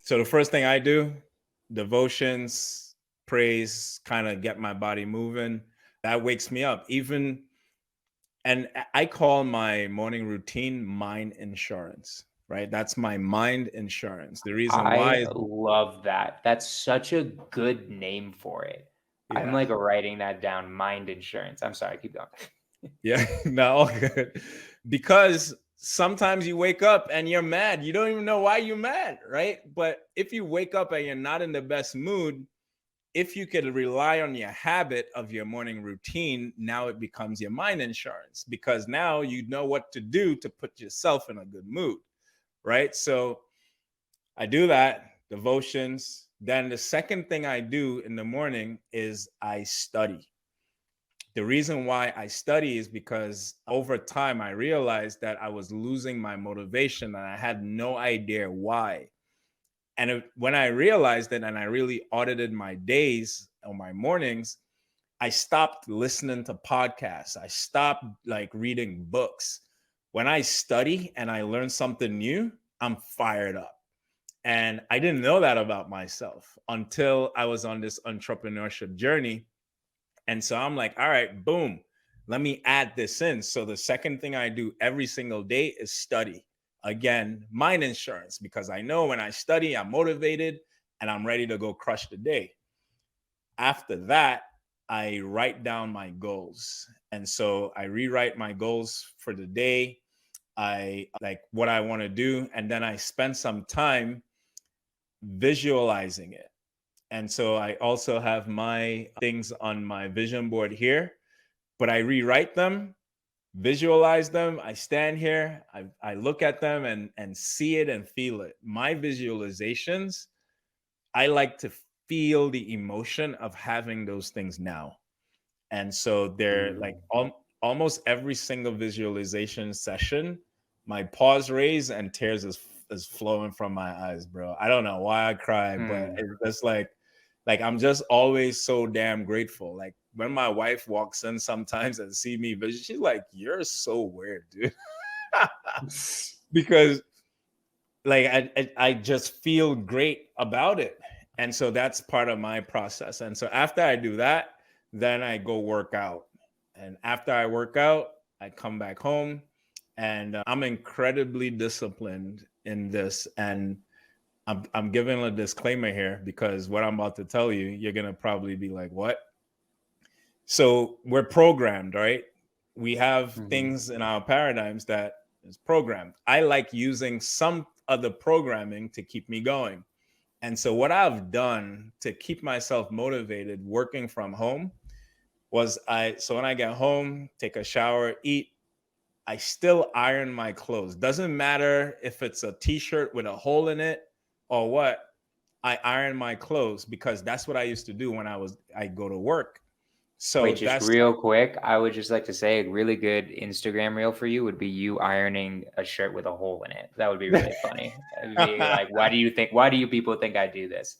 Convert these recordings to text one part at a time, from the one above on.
So the first thing I do, devotions, praise, kind of get my body moving. That wakes me up. And I call my morning routine mind insurance, right? That's my mind insurance. The reason why I is, love that. That's such a good name for it. I'm yeah, like writing that down. Mind insurance. I'm sorry, keep going. yeah, no, all good. Because sometimes you wake up and you're mad. You don't even know why you're mad, right? But if you wake up and you're not in the best mood, if you could rely on your habit of your morning routine, now it becomes your mind insurance because now you know what to do to put yourself in a good mood, right? So I do that, devotions. Then the second thing I do in the morning is I study. The reason why I study is because over time I realized that I was losing my motivation and I had no idea why. And when I realized it and I really audited my days or my mornings, I stopped listening to podcasts. I stopped like reading books. When I study and I learn something new, I'm fired up. And I didn't know that about myself until I was on this entrepreneurship journey. And so I'm like, all right, boom, let me add this in. So the second thing I do every single day is study. Again, mind insurance, because I know when I study, I'm motivated and I'm ready to go crush the day. After that, I write down my goals. And so I rewrite my goals for the day. I like what I want to do. And then I spend some time visualizing it. And so I also have my things on my vision board here, but I rewrite them, visualize them. I stand here, I look at them and see it and feel it. My visualizations, I like to feel the emotion of having those things now. And so they're like almost every single visualization session, my pause raise and tears is flowing from my eyes, bro. I don't know why I cry, but Hmm. it's just like I'm just always so damn grateful. Like when my wife walks in sometimes and see me vision, she's like, "You're so weird, dude," because like I just feel great about it. And so that's part of my process. And so after I do that, then I go work out. And after I work out, I come back home and I'm incredibly disciplined in this. And I'm giving a disclaimer here because what I'm about to tell you, you're going to probably be like, what? So we're programmed, right? We have Hmm. things in our paradigms that is programmed. I like using some other programming to keep me going. And so what I've done to keep myself motivated working from home was so when I get home, take a shower, eat, I still iron my clothes. Doesn't matter if it's a t-shirt with a hole in it or what. I iron my clothes because that's what I used to do when I go to work. So Wait, just that's real quick, I would just like to say a really good Instagram reel for you would be you ironing a shirt with a hole in it. That would be really funny. It'd be like, why do you people think I do this?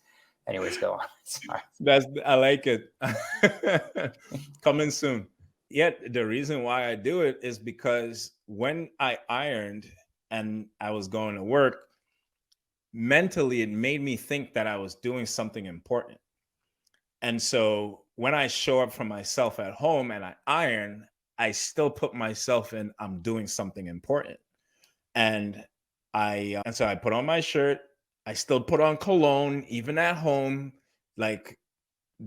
Anyways, go on. Sorry. that's I like it. Coming soon. Yet the reason why I do it is because when I ironed and I was going to work, mentally it made me think that I was doing something important. And so when I show up for myself at home and I iron, I still put myself in I'm doing something important. And and so I put on my shirt, I still put on cologne even at home, like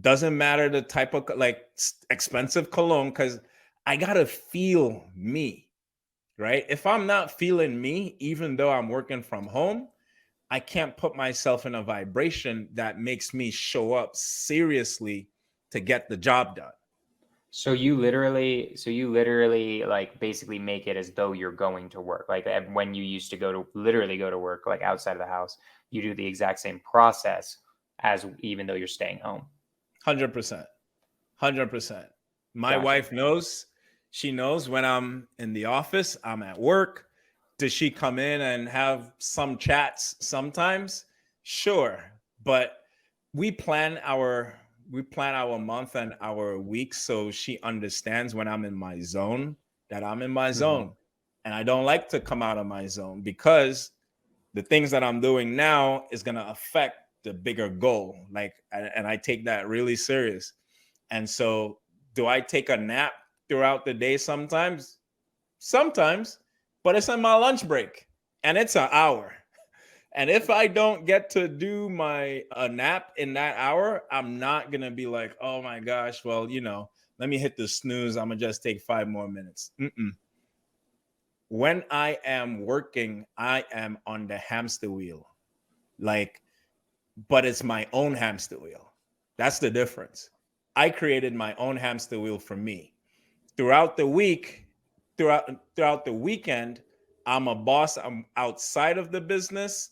doesn't matter the type of expensive cologne cuz I got to feel me, right? If I'm not feeling me even though I'm working from home, I can't put myself in a vibration that makes me show up seriously to get the job done. So you literally like basically make it as though you're going to work. Like when you used to literally go to work, like outside of the house, you do the exact same process as even though you're staying home. 100%. 100%. My Gotcha. wife knows. She knows when I'm in the office, I'm at work. Does she come in and have some chats sometimes? Sure. But we plan our we plan our month and our week so she understands when I'm in my zone that I'm in my Hmm. zone. And I don't like to come out of my zone because the things that I'm doing now is going to affect the bigger goal. Like, and I take that really serious. And so, do I take a nap throughout the day sometimes? Sometimes, but it's on my lunch break and it's an hour. And if I don't get to do my a nap in that hour, I'm not gonna be like, oh my gosh, well, let me hit the snooze. I'm gonna just take 5 more minutes. Mm-mm. When I am working, I am on the hamster wheel. Like, but it's my own hamster wheel. That's the difference. I created my own hamster wheel for me. Throughout the week, throughout the weekend, I'm a boss. I'm outside of the business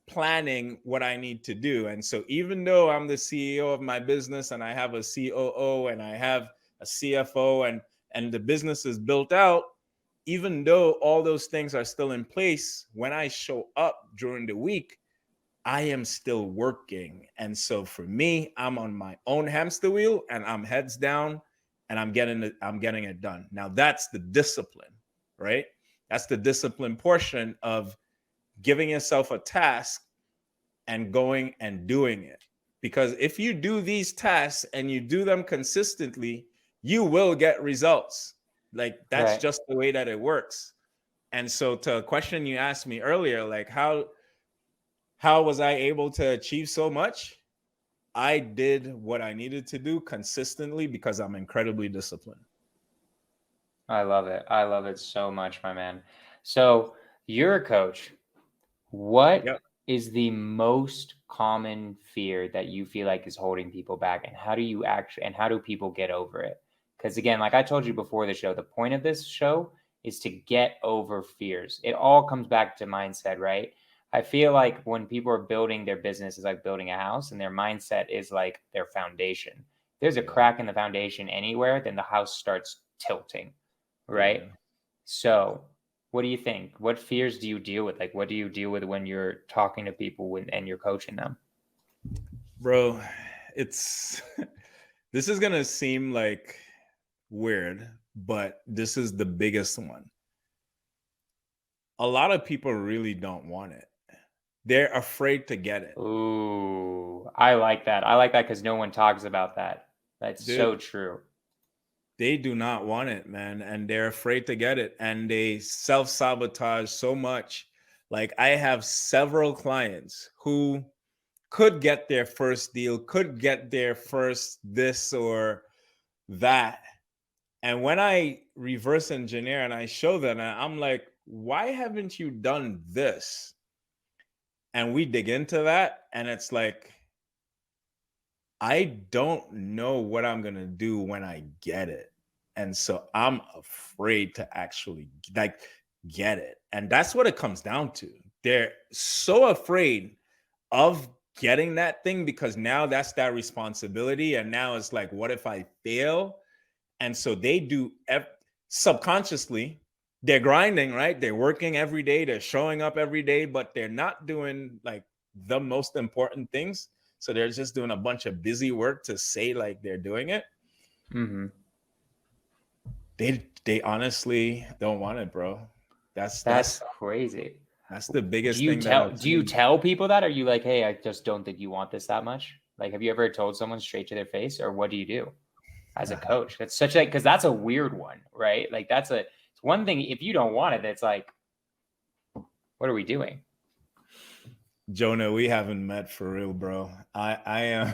planning what I need to do. And so even though I'm the CEO of my business and I have a COO and I have a CFO and the business is built out, even though all those things are still in place, when I show up during the week, I am still working. And so for me, I'm on my own hamster wheel and I'm heads down and I'm getting it done. Now that's the discipline, right? That's the discipline portion of giving yourself a task and going and doing it. Because if you do these tasks and you do them consistently, you will get results. Like that's Right. just the way that it works. And so to a question you asked me earlier, like how was I able to achieve so much? I did what I needed to do consistently because I'm incredibly disciplined. I love it. I love it so much, my man. So you're a coach. What Yep. is the most common fear that you feel like is holding people back, and how do people get over it? Because again, like I told you before the show, the point of this show is to get over fears. It all comes back to mindset, right? I feel like when people are building their business, is like building a house, and their mindset is like their foundation. If there's a Yeah. crack in the foundation anywhere, then the house starts tilting, right? Yeah. So, what do you think? What fears do you deal with? Like, what do you deal with when you're talking to people and you're coaching them? Bro, it's this is gonna seem like weird, but this is the biggest one. A lot of people really don't want it. They're afraid to get it. Ooh, I like that. I like that because no one talks about that. That's so Dude, true. they do not want it, man. And they're afraid to get it. And they self sabotage so much. Like, I have several clients who could get their first deal, could get their first this or that. And when I reverse engineer and I show them, I'm like, why haven't you done this? And we dig into that. And it's like, I don't know what I'm going to do when I get it. And so I'm afraid to actually like get it. And that's what it comes down to. They're so afraid of getting that thing because now that's that responsibility. And now it's like, what if I fail? And so they do subconsciously, they're grinding, right? They're working every day, they're showing up every day, but they're not doing like the most important things. So they're just doing a bunch of busy work to say like they're doing it. Mm-hmm. They honestly don't want it, bro. That's That's that's crazy. that's the Do biggest you thing that tell I've do you seen. tell people that? Are you like, hey, I just don't think you want this that much? Like, have you ever told someone straight to their face, or what do you do as a coach? That's such a because that's a weird one, right? Like it's one thing if you don't want it, it's like, what are we doing? Jonah, we haven't met for real, bro. I am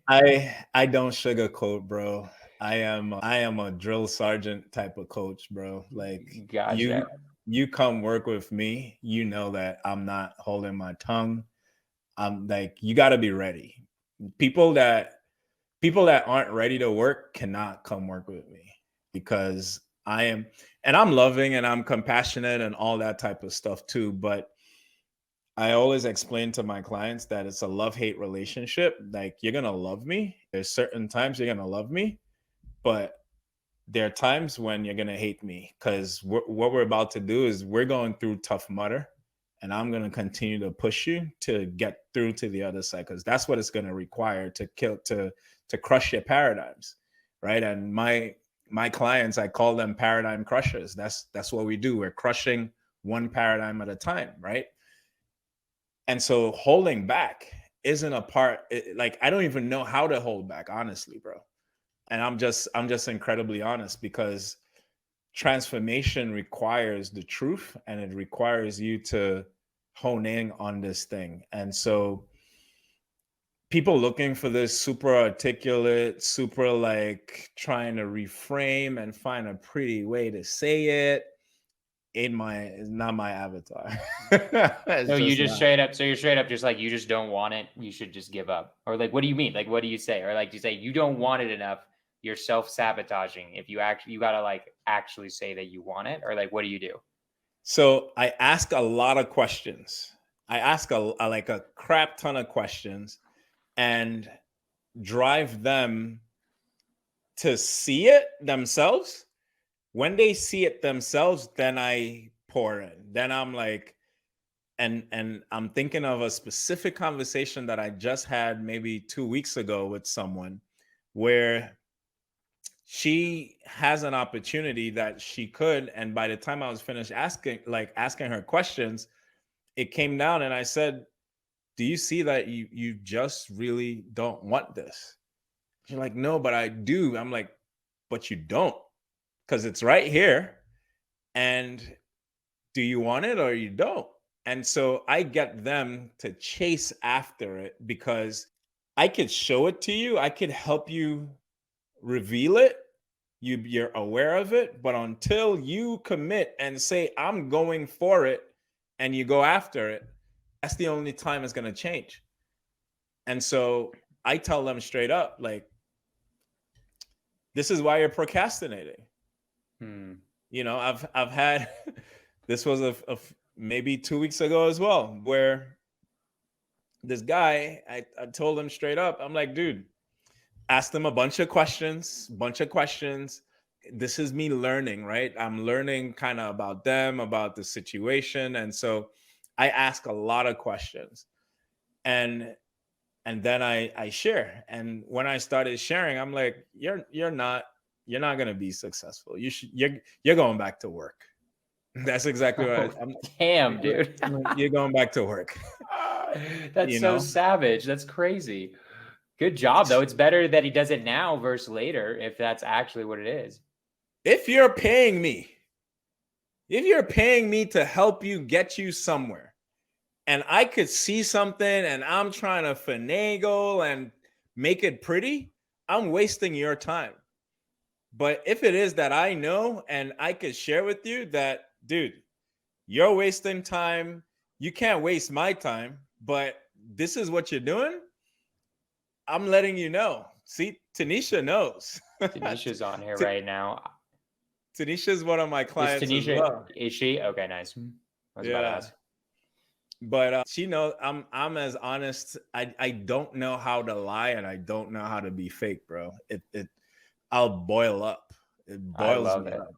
I don't sugarcoat, bro. I am a drill sergeant type of coach, bro. Like you Gotcha. you come work with me, you know that I'm not holding my tongue. I'm like you got to be ready. People that people that aren't ready to work cannot come work with me because I am and I'm loving and I'm compassionate and all that type of stuff too, but I always explain to my clients that it's a love-hate relationship. Like you're gonna love me. There's certain times you're gonna love me, but there are times when you're gonna hate me because what we're about to do is we're going through tough mudder, and I'm gonna continue to push you to get through to the other side because that's what it's gonna require to kill to crush your paradigms, right? And my clients, I call them paradigm crushers. That's what we do. We're crushing one paradigm at a time, right? And so holding back isn't a part, like I don't even know how to hold back, honestly, bro. And I'm just incredibly honest, because transformation requires the truth, and it requires you to hone in on this thing. And so people looking for this super articulate, super like trying to reframe and find a pretty way to say it, is not my avatar. So It's you just just not. straight up, so you're straight up just like, you just don't want it, you should just give up. Or like, what do you mean? Like, what do you say? Or like, do you say you don't want it enough, you're self-sabotaging? If you actually, you gotta like actually say that you want it, or like, what do you do? So I ask a lot of questions. I ask like a crap ton of questions, and drive them to see it themselves. When they see it themselves, then I pour in. Then I'm like, and I'm thinking of a specific conversation that I just had maybe 2 weeks ago with someone, where she has an opportunity that she could, and by the time I was finished asking her questions, it came down, and I said, do you see that you just really don't want this? She's like, no, but I do. I'm like, but you don't, because it's right here. And do you want it or you don't? And so I get them to chase after it, because I could show it to you, I could help you reveal it, you're aware of it, but until you commit and say I'm going for it, and you go after it, that's the only time it's going to change. And so I tell them straight up, like, this is why you're procrastinating. I've had this was maybe 2 weeks ago as well, where this guy, I told him straight up, I'm like, dude, ask them a bunch of questions. This is me learning, right? I'm learning kind of about them, about the situation. And so I ask a lot of questions, and then I share. And when I started sharing, I'm like, you're not going to be successful. You're going back to work. That's exactly Oh, right. I'm damn, dude. you're going back to work. That's you so know, savage. That's crazy. Good job, though. It's better that he does it now versus later, if that's actually what it is. if you're paying me, if you're paying me to help you get you somewhere, and I could see something and I'm trying to finagle and make it pretty, I'm wasting your time. But if it is that I know and I could share with you that, dude, you're wasting time, you can't waste my time, but this is what you're doing, I'm letting you know. See, Tanisha knows. Tanisha's on here right now. Tanisha's one of my Is clients as Tanisha, well. is she? Okay, nice. I was about to Yeah. ask. But she knows I'm as honest. I don't know how to lie, and I don't know how to be fake, bro. I'll boil up. It I boils love me it. up.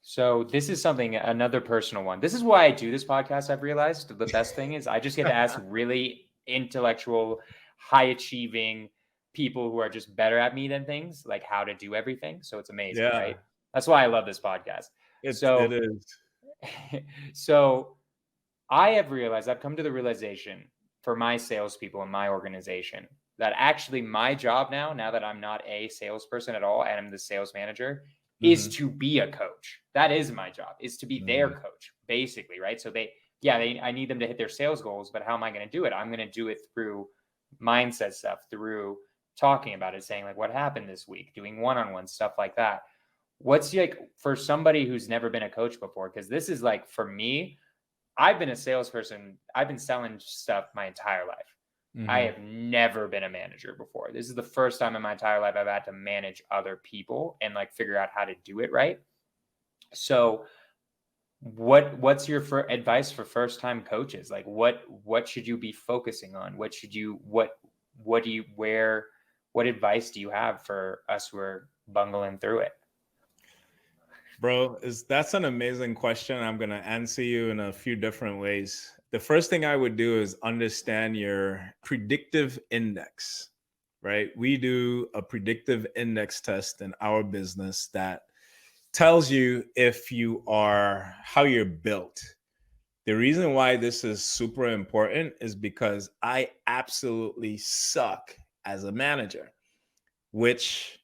So this is something, another personal one. This is why I do this podcast. I've realized the best thing is I just get to ask really intellectual, high achieving people who are just better at me than things, like how to do everything. So it's amazing, Yeah, right? That's why I love this podcast. it So, is. so I have realized, I've come to the realization for my salespeople in my organization, that actually my job now that I'm not a salesperson at all and I'm the sales manager, is Mhm, to be a coach. That is my job, is to be their mhm. coach, basically, right? So I need them to hit their sales goals, but how am I going to do it? I'm going to do it through mindset stuff, through talking about it, saying like, what happened this week, doing one-on-one stuff like that. What's like for somebody who's never been a coach before? Because this is like, for me, I've been a salesperson. I've been selling stuff my entire life. I Mhm. have never been a manager before. This is the first time in my entire life I've had to manage other people and like figure out how to do it right. So what's your advice for first time coaches? Like what should you be focusing on? What advice do you have for us who are bungling through it? Bro, that's an amazing question. I'm gonna answer you in a few different ways. The first thing I would do is understand your predictive index, right? We do a predictive index test in our business that tells you if you are how you're built. The reason why this is super important is because I absolutely suck as a manager, which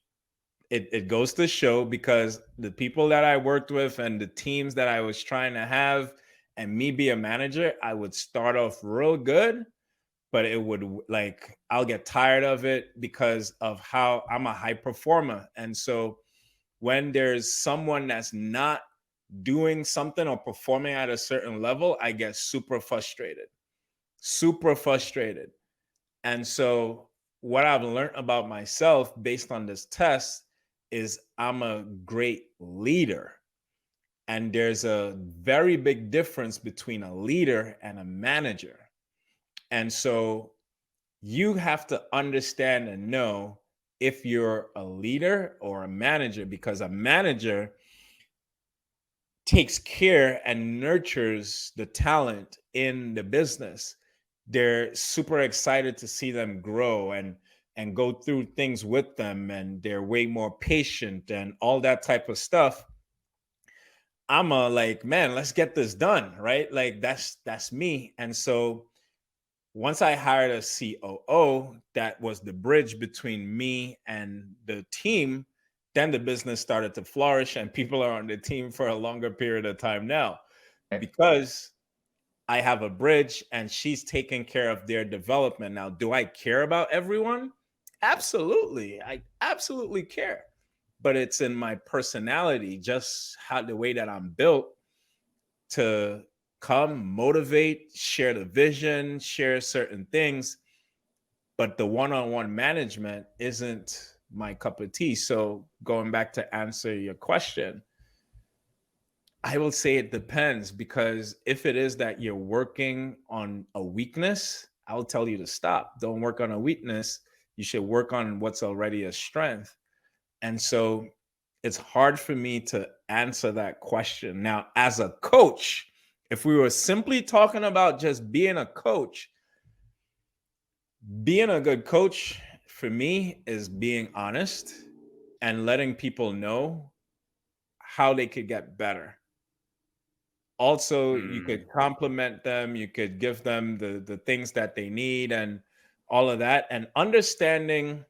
it goes to show, because the people that I worked with and the teams that I was trying to have and me be a manager, I would start off real good, but it would, like, I'll get tired of it because of how I'm a high performer. And so when there's someone that's not doing something or performing at a certain level, I get super frustrated, super frustrated. And so, what I've learned about myself based on this test is I'm a great leader. And there's a very big difference between a leader and a manager. And so, you have to understand and know if you're a leader or a manager, because a manager takes care and nurtures the talent in the business. They're super excited to see them grow and go through things with them, and they're way more patient and all that type of stuff. I'm a, like, man, let's get this done, right? Like, that's me. And so once I hired a COO that was the bridge between me and the team, then the business started to flourish and people are on the team for a longer period of time now, because I have a bridge and she's taking care of their development. Now, do I care about everyone? Absolutely. I absolutely care. But it's in my personality, just how the way that I'm built, to come, motivate, share the vision, share certain things. But the one-on-one management isn't my cup of tea. So going back to answer your question, I will say it depends, because if it is that you're working on a weakness, I'll tell you to stop. Don't work on a weakness. You should work on what's already a strength. And so it's hard for me to answer that question. Now, as a coach, if we were simply talking about just being a coach, being a good coach for me is being honest and letting people know how they could get better. Also, you could compliment them, you could give them the things that they need and all of that, and understanding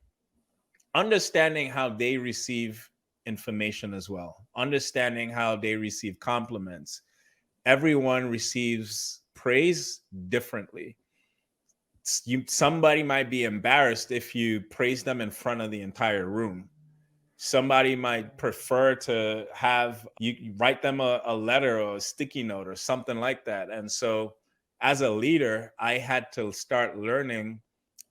how they receive information as well, understanding how they receive compliments. Everyone receives praise differently. Somebody might be embarrassed if you praise them in front of the entire room. Somebody might prefer to have you write them a letter or a sticky note or something like that. And so as a leader, I had to start learning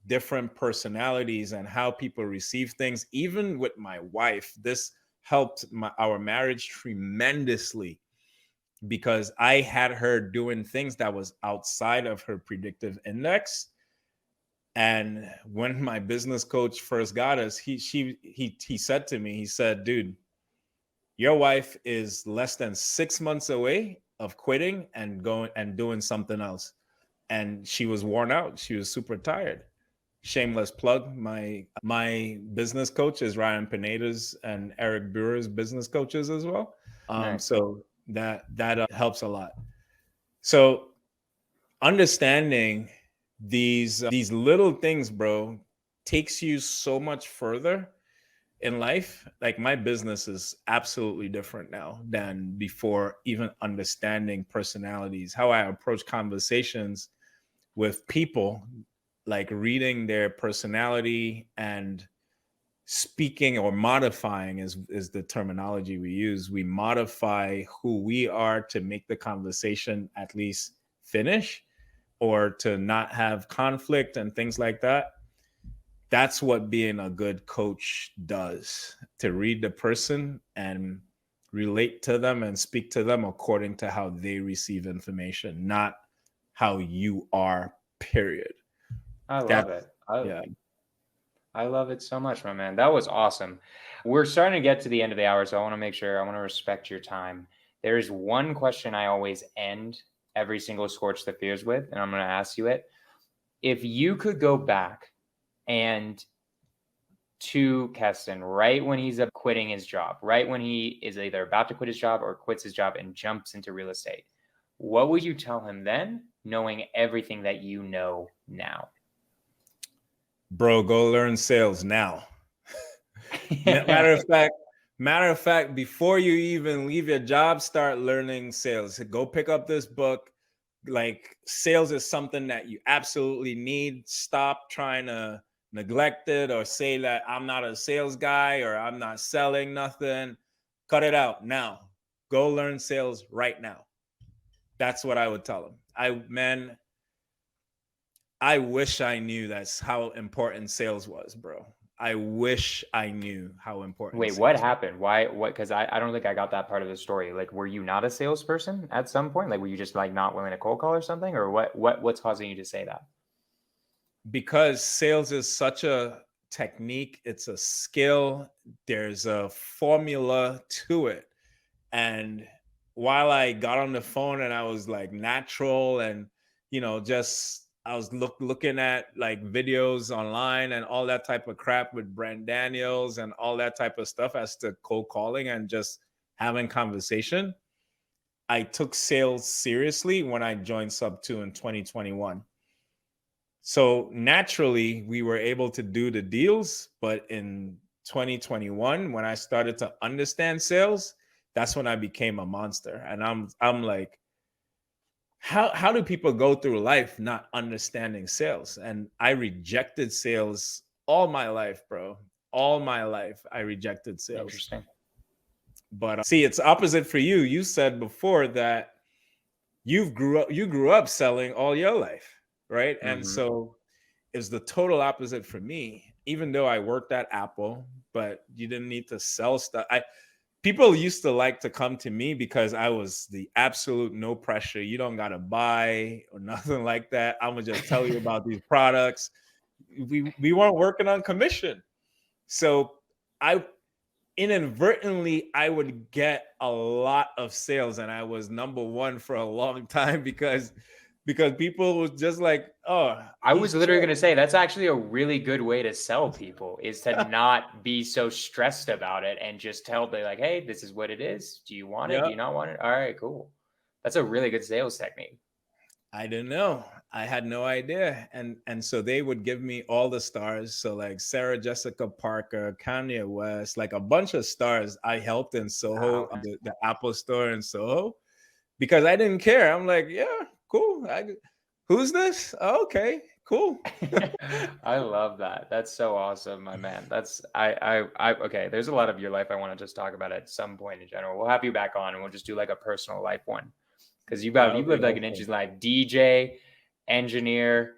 different personalities and how people receive things. Even with my wife, this helped our marriage tremendously, because I had her doing things that was outside of her predictive index. And when my business coach first got us, he said to me, he said, dude, your wife is less than 6 months away of quitting and going and doing something else. And she was worn out. She was super tired. Shameless plug. My business coach is Ryan Pineda's and Eric Brewer's business coaches as well. Nice. So that helps a lot. So understanding these little things, bro, takes you so much further in life. Like, my business is absolutely different now than before, even understanding personalities, how I approach conversations with people, like reading their personality and speaking or modifying is the terminology we use. We modify who we are to make the conversation at least finish, or to not have conflict and things like that. That's what being a good coach does, to read the person and relate to them and speak to them according to how they receive information, not how you are, period. I That, love it. yeah. I love it so much, my man. That was awesome. We're starting to get to the end of the hour, so I want to make sure, I want to respect your time. There is one question I always end every single Skorch the Fears with, and I'm going to ask you it. If you could go back and to Keston right when he's quitting his job, right when he is either about to quit his job or quits his job and jumps into real estate, What would you tell him then, knowing everything that you know now? Bro, go learn sales now. Matter of fact, before you even leave your job, start learning sales. Go pick up this book. Like, sales is something that you absolutely need. Stop trying to neglect it or say that I'm not a sales guy or I'm not selling nothing. Cut it out now. Go learn sales right now. That's what I would tell them. I wish I knew that's how important sales was, bro. I wish I knew how important Wait, what sales. happened? Why? What? Because I don't think I got that part of the story. Like, were you not a salesperson at some point? Like, were you just like not willing to cold call or something? Or what's causing you to say that? Because sales is such a technique, it's a skill, there's a formula to it. And while I got on the phone and I was like natural and just I was looking at like videos online and all that type of crap with Brand Daniels and all that type of stuff as to cold calling and just having conversation, I took sales seriously when I joined Sub 2 in 2021. So naturally, we were able to do the deals. But in 2021, when I started to understand sales, that's when I became a monster. And I'm like, how do people go through life not understanding sales? And I rejected sales all my life, bro. All my life, I rejected sales. Interesting. But see, it's opposite for you. You said before that you grew up selling all your life, right? And Mm-hmm. so is the total opposite for me. Even though I worked at Apple, but you didn't need to sell stuff. People used to like to come to me because I was the absolute no pressure. You don't gotta buy or nothing like that. I'm gonna just tell you about these products. We weren't working on commission, so I inadvertently I would get a lot of sales, and I was number one for a long time because people was just like, oh, I he's was literally chill. going to say that's actually a really good way to sell people is to not be so stressed about it and just tell them like, hey, this is what it is. Do you want it? Do Yeah, you not want it? All right, cool. That's a really good sales technique. I didn't know. I had no idea. And so they would give me all the stars. So like Sarah Jessica Parker, Kanye West, like a bunch of stars I helped in Soho, Wow. the Apple store in Soho, because I didn't care. I'm like, yeah, cool. Who's this? Oh, okay, cool. I love that. That's so awesome, my man. That's I okay. There's a lot of your life I want to just talk about at some point in general. We'll have you back on and we'll just do like a personal life one because That'll you've be lived like an awesome. interesting life. DJ, engineer,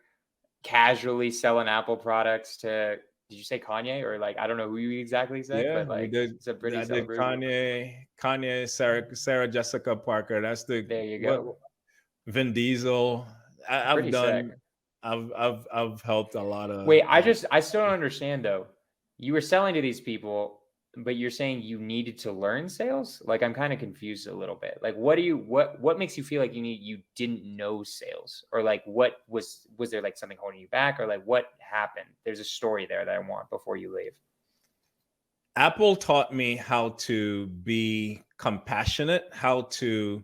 casually selling Apple products to. Did you say Kanye or like I don't know who you exactly said, Yeah, but we like did. it's a pretty I did celebrity. Kanye, Sarah Jessica Parker. That's the There you what go. Vin Diesel. I've Pretty sick. done. I've helped a lot of Wait, I still don't understand though. You were selling to these people, but you're saying you needed to learn sales? Like I'm kind of confused a little bit. Like what makes you feel like you didn't know sales? Or like what was there like something holding you back or like what happened? There's a story there that I want before you leave. Apple taught me how to be compassionate, how to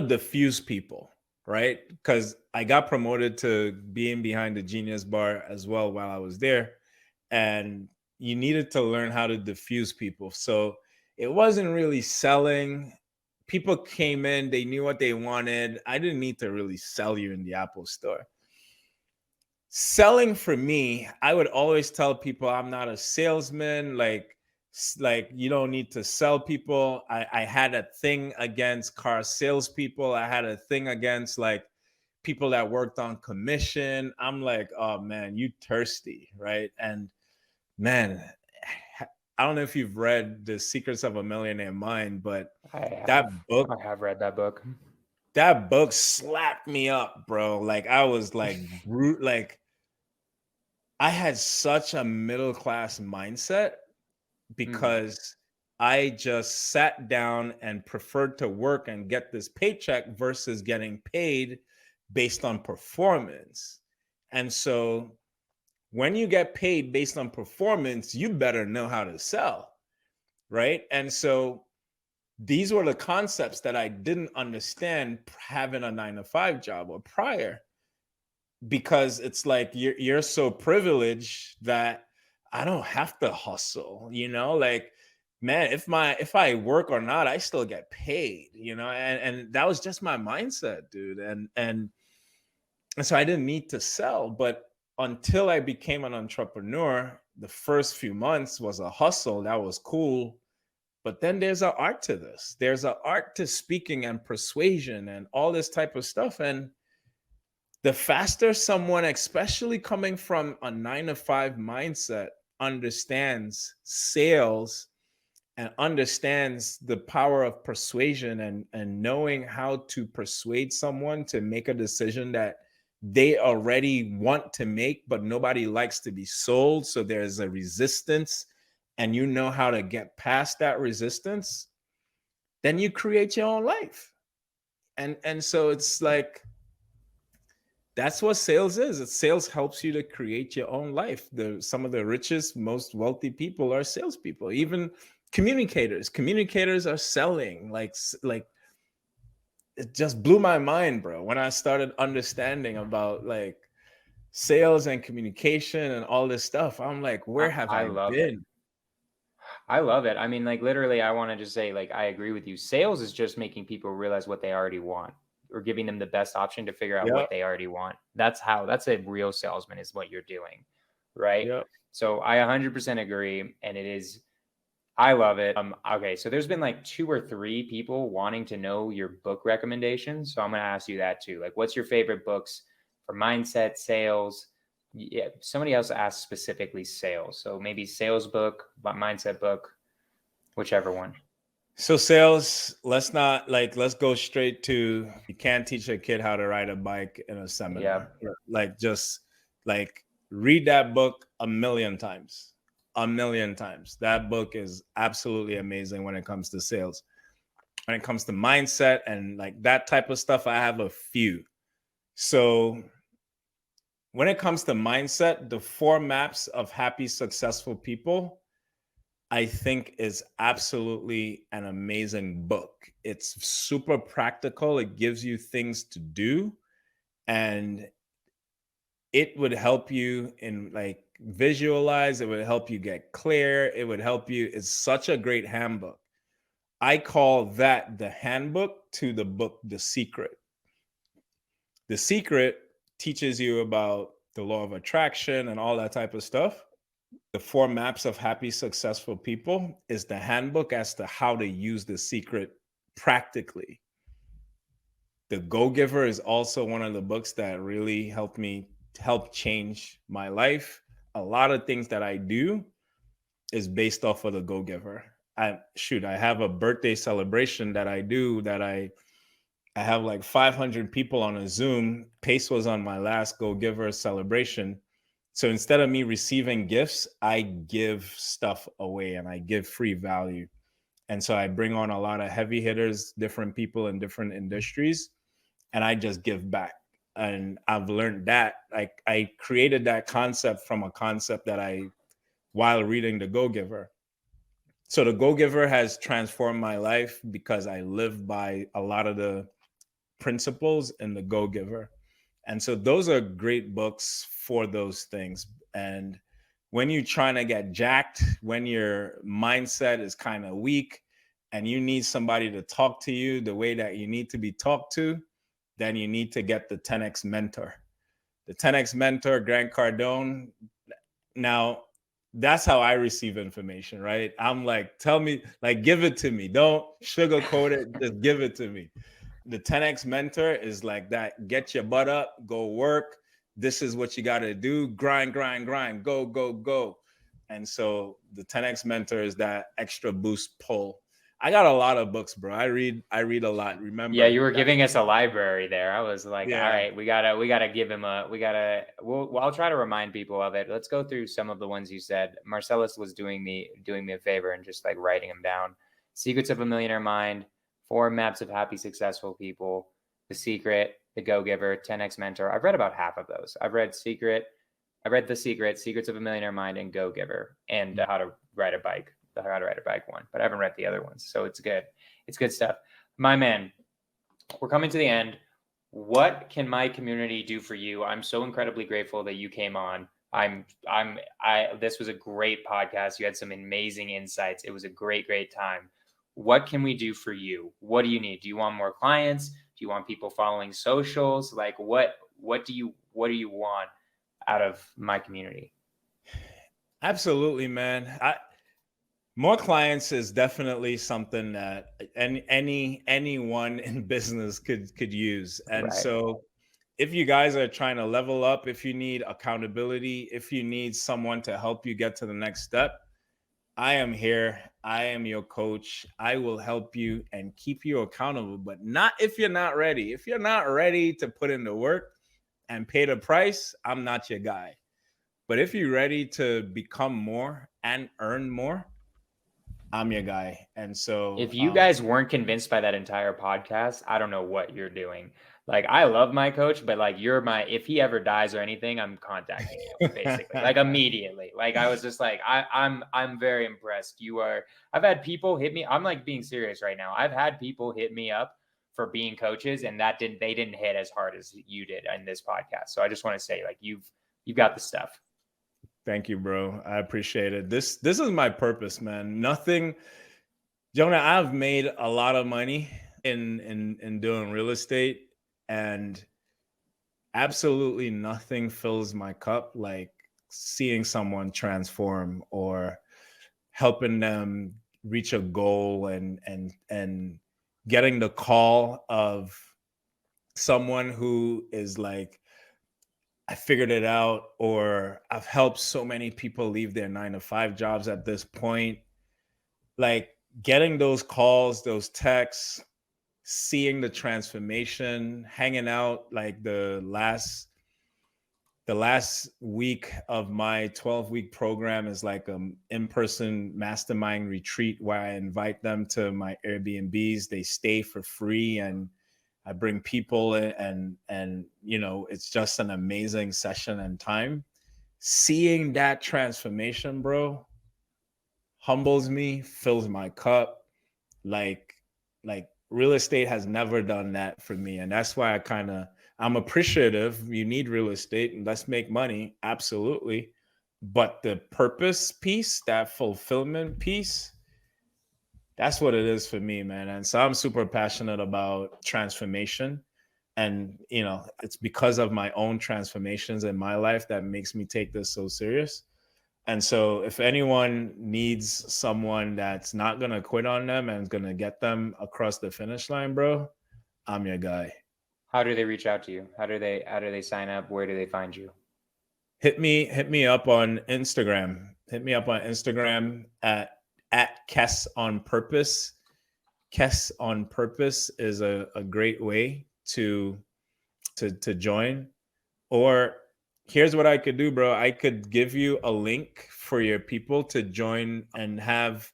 diffuse people, right? Because I got promoted to being behind the Genius Bar as well while I was there, and you needed to learn how to diffuse people. So it wasn't really selling. People came in, they knew what they wanted. I didn't need to really sell you in the Apple store. Selling for me, I would always tell people I'm not a salesman. Like you don't need to sell people. I had a thing against car salespeople. I had a thing against like people that worked on commission. I'm like, oh man, you thirsty, right? And man, I don't know if you've read The Secrets of a Millionaire Mind, but I that have. book, I have read that book. that book slapped me up, bro. Like I was like brute, like I had such a middle class mindset Mhm. because I just sat down and preferred to work and get this paycheck versus getting paid based on performance. And so when you get paid based on performance, you better know how to sell, right? And so these were the concepts that I didn't understand having a 9 to 5 job or prior, because it's like you're so privileged that I don't have to hustle, like, man, if I work or not, I still get paid, and that was just my mindset, dude. And so I didn't need to sell. But until I became an entrepreneur, the first few months was a hustle. That was cool. But then there's an art to this. There's an art to speaking and persuasion and all this type of stuff. And the faster someone, especially coming from a 9 to 5 mindset, understands sales and understands the power of persuasion, and knowing how to persuade someone to make a decision that they already want to make, but nobody likes to be sold. So there's a resistance, and you know how to get past that resistance, then you create your own life. And so it's like, that's what sales is. Sales helps you to create your own life. Some of the richest, most wealthy people are salespeople. Even communicators. Communicators are selling. Like it just blew my mind, bro, when I started understanding about like sales and communication and all this stuff. I'm like, where have I I love it. been? I love it. I mean, like literally, I want to just say, like, I agree with you. Sales is just making people realize what they already want, or giving them the best option to figure out Yep. what they already want. That's a real salesman, is what you're doing. Right. Yep. So I 100% agree. And it is, I love it. Okay. So there's been like 2 or 3 people wanting to know your book recommendations. So I'm going to ask you that too. Like, what's your favorite books for mindset, sales? Yeah, somebody else asked specifically sales. So maybe sales book, mindset book, whichever one. So sales, let's go straight to, you can't teach a kid how to ride a bike in a Yeah. seminar. Like, just like read that book a million times. A million times. That book is absolutely amazing when it comes to sales. When it comes to mindset and like that type of stuff, I have a few. So when it comes to mindset, the 4 maps of happy, successful people, I think, is absolutely an amazing book. It's super practical. It gives you things to do, and it would help you in like visualize. It would help you get clear. It would help you. It's such a great handbook. I call that the handbook to the book, The Secret. The Secret teaches you about the law of attraction and all that type of stuff. The 4 maps of happy, successful people is the handbook as to how to use The Secret practically. The Go Giver is also one of the books that really help change my life. A lot of things that I do is based off of the Go Giver. I have a birthday celebration that I do that I have like 500 people on a Zoom. Pace was on my last Go Giver celebration. So instead of me receiving gifts, I give stuff away and I give free value. And so I bring on a lot of heavy hitters, different people in different industries, and I just give back. And I've learned that, like, I created that concept from a concept while reading The Go Giver. So The Go Giver has transformed my life because I live by a lot of the principles in The Go Giver. And so those are great books for those things. And when you're trying to get jacked, when your mindset is kind of weak and you need somebody to talk to you the way that you need to be talked to, then you need to get the 10X Mentor. The 10X Mentor, Grant Cardone. Now, that's how I receive information, right? I'm like, tell me, like, give it to me. Don't sugarcoat it. Just give it to me. The 10X Mentor is like that. Get your butt up, go work. This is what you got to do. Grind, grind, grind. Go, go, go. And so the 10X Mentor is that extra boost pull. I got a lot of books, bro. I read a lot. Remember? Yeah, you were giving us a library there. I was like, Yeah. all right, we gotta give him I'll try to remind people of it. Let's go through some of the ones you said. Marcellus was doing me a favor and just like writing them down. Secrets of a Millionaire Mind, 4 Maps of Happy, Successful People, The Secret, The Go Giver, 10X Mentor. I've read about half of those. I've read The Secret, Secrets of a Millionaire Mind, and Go Giver, and How to Ride a Bike. the How to Ride a Bike one, but I haven't read the other ones. So it's good. It's good stuff. My man, we're coming to the end. What can my community do for you? I'm so incredibly grateful that you came on. This was a great podcast. You had some amazing insights. It was a great time. What can we do for you? What do you need? Do you want more clients? Do you want people following socials? Like what do you want out of my community? Absolutely, man. More clients is definitely something that anyone in business could use. And Right. so if you guys are trying to level up, if you need accountability, if you need someone to help you get to the next step, I am here. I am your coach. I will help you and keep you accountable, but not if you're not ready. If you're not ready to put in the work and pay the price, I'm not your guy. But if you're ready to become more and earn more, I'm your guy. And so If you guys weren't convinced by that entire podcast, I don't know what you're doing. Like, I love my coach, but like, if he ever dies or anything, I'm contacting you basically, like immediately. Like, I was just like, I'm very impressed. I've had people hit me. I'm like being serious right now. I've had people hit me up for being coaches, and they didn't hit as hard as you did in this podcast. So I just want to say, like, you've got the stuff. Thank you, bro. I appreciate it. This is my purpose, man. Nothing, Jonah, I've made a lot of money in doing real estate, and absolutely nothing fills my cup like seeing someone transform or helping them reach a goal and getting the call of someone who is like, I figured it out, or I've helped so many people leave their 9-to-5 jobs at this point. Like getting those calls, those texts, seeing the transformation, hanging out like the last week of my 12-week program is like an in-person mastermind retreat where I invite them to my Airbnbs. They stay for free and I bring people in, and it's just an amazing session and time. Seeing that transformation, bro, humbles me, fills my cup. Like real estate has never done that for me. And that's why I'm appreciative. You need real estate and let's make money. Absolutely. But the purpose piece, that fulfillment piece, that's what it is for me, man. And so I'm super passionate about transformation. And, it's because of my own transformations in my life that makes me take this so serious. And so if anyone needs someone that's not going to quit on them and is going to get them across the finish line, bro, I'm your guy. How do they reach out to you? How do they sign up? Where do they find you? Hit me up on Instagram. Hit me up on Instagram at Kes on Purpose. Kes on Purpose is a great way to join. Or here's what I could do, bro. I could give you a link for your people to join and have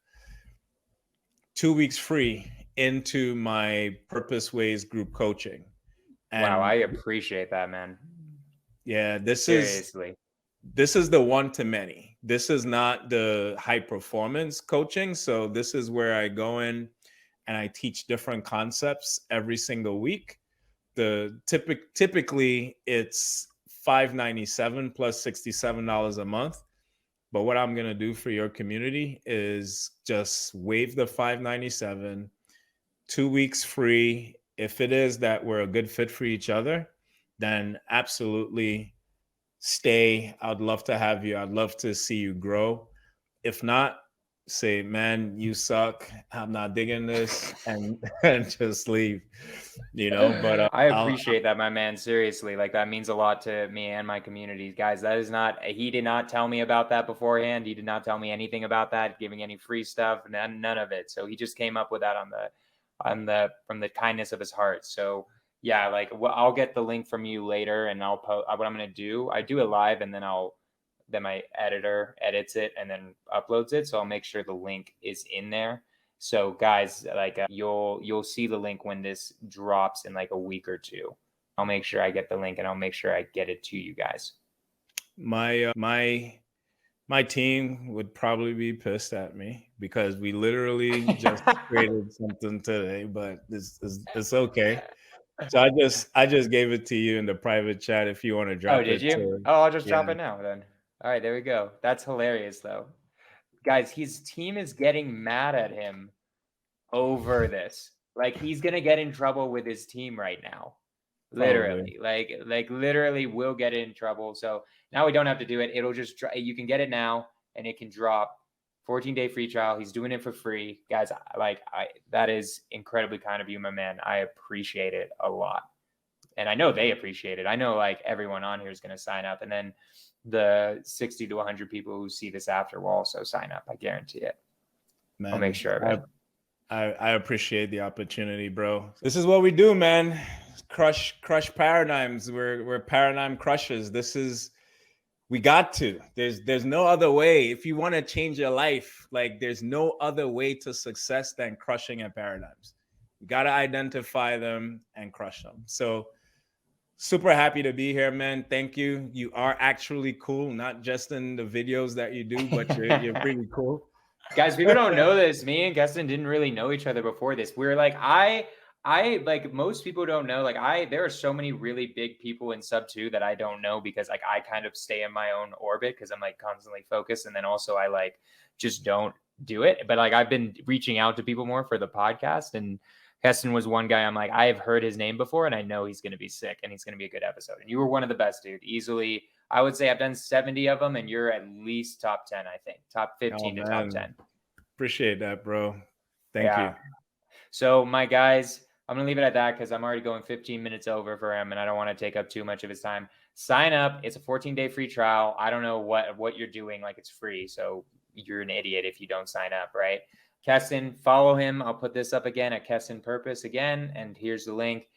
2 weeks free into my Purpose Ways group coaching. And wow, I appreciate that, man. Yeah, Seriously. this is the one to many. This is not the high performance coaching. So this is where I go in and I teach different concepts every single week. Typically it's $597 plus $67 a month. But what I'm going to do for your community is just waive the $597, 2 weeks free. If it is that we're a good fit for each other, then absolutely stay. I'd love to have you. I'd love to see you grow. If not, say, man, you suck. I'm not digging this, and just leave. But I appreciate that, my man. Seriously, like that means a lot to me and my community, guys. That is not. He did not tell me about that beforehand. He did not tell me anything about that, giving any free stuff, none of it. So he just came up with that from the kindness of his heart. So yeah, like I'll get the link from you later, and I'll post what I'm gonna do. I do it live, and then my editor edits it and then uploads it. So I'll make sure the link is in there. So guys, like you'll see the link when this drops in like a week or two. I'll make sure I get the link and I'll make sure I get it to you guys. My team would probably be pissed at me, because we literally just created something today, but it's okay. So I just gave it to you in the private chat if you want to Oh, drop did it you? to, Oh, I'll just yeah, drop it now then. All right, there we go. That's hilarious though. Guys, his team is getting mad at him over this. Like he's gonna get in trouble with his team right now. probably. Literally, like literally will get in trouble. So now we don't have to do it. It'll just you can get it now and it can drop. 14-day free trial. He's doing it for free. Guys, that is incredibly kind of you, my man. I appreciate it a lot. And I know they appreciate it. I know like everyone on here is going to sign up, and then the 60 to 100 people who see this after will also sign up. I guarantee it. Man, I'll make sure of it. I appreciate the opportunity, bro. This is what we do, man. Crush paradigms. We're paradigm crushers. We got to. There's no other way. If you want to change your life, like there's no other way to success than crushing at paradigms. You got to identify them and crush them. So super happy to be here, man. Thank you. You are actually cool, not just in the videos that you do, but you're pretty cool. Guys, people don't know this. Me and Keston didn't really know each other before this. We're like, I like most people don't know. Like there are so many really big people in sub 2 that I don't know because like I kind of stay in my own orbit because I'm like constantly focused. And then also I like just don't do it. But like I've been reaching out to people more for the podcast, and Keston was one guy I'm like, I have heard his name before and I know he's going to be sick and he's going to be a good episode. And you were one of the best, dude. Easily. I would say I've done 70 of them and you're at least top 10, I think. Top 15 to top 10. Appreciate that, bro. Thank you. So my guys, I'm going to leave it at that because I'm already going 15 minutes over for him and I don't want to take up too much of his time. Sign up. It's a 14-day free trial. I don't know what you're doing. Like it's free. So you're an idiot if you don't sign up, right? Keston, follow him. I'll put this up again at Keston Purpose again. And here's the link.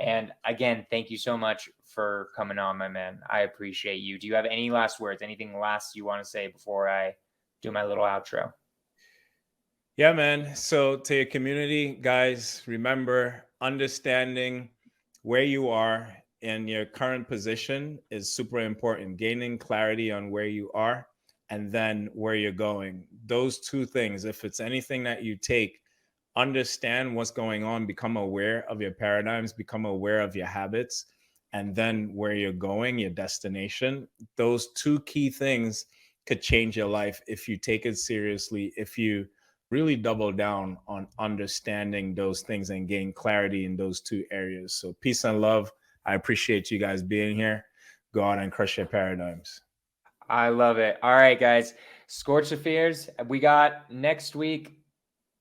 And again, thank you so much for coming on, my man. I appreciate you. Do you have any last words? Anything last you want to say before I do my little outro? Yeah, man. So to your community, guys, remember understanding where you are in your current position is super important. Gaining clarity on where you are and then where you're going. Those two things, if it's anything that you take, understand what's going on, become aware of your paradigms, become aware of your habits, and then where you're going, your destination. Those two key things could change your life if you take it seriously, if you really double down on understanding those things and gain clarity in those two areas. So peace and love. I appreciate you guys being here. Go out and crush your paradigms. I love it. All right, guys. Skorch the Fears. We got next week.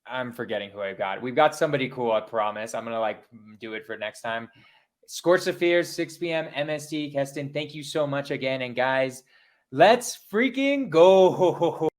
I'm forgetting who I got. We've got somebody cool, I promise. I'm going to like do it for next time. Skorch the Fears, 6 p.m. MST. Keston, thank you so much again. And guys, let's freaking go.